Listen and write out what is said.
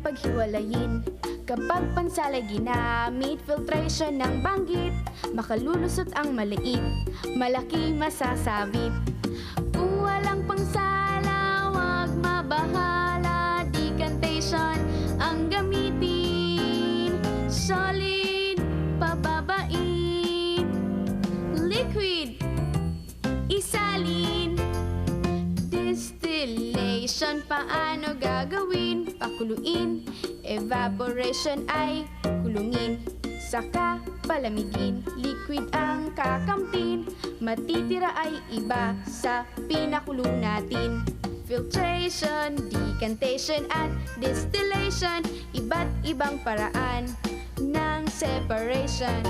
paghiwalayin. Kapag pansalay ginamit, filtration ng banggit, makalulusot ang maliit, malaki masasabit. Kung walang pangsala, wag mabahala, decantation ang gamitin. Solid, pababain. Liquid, isalin. Distillation, paano gagawin? Pakuluin. Evaporation ay kulungin. Saka palamigin. Liquid ang kakamtin, matitira ay iba sa pinakulong natin. Filtration, decantation at distillation, iba't ibang paraan ng separation.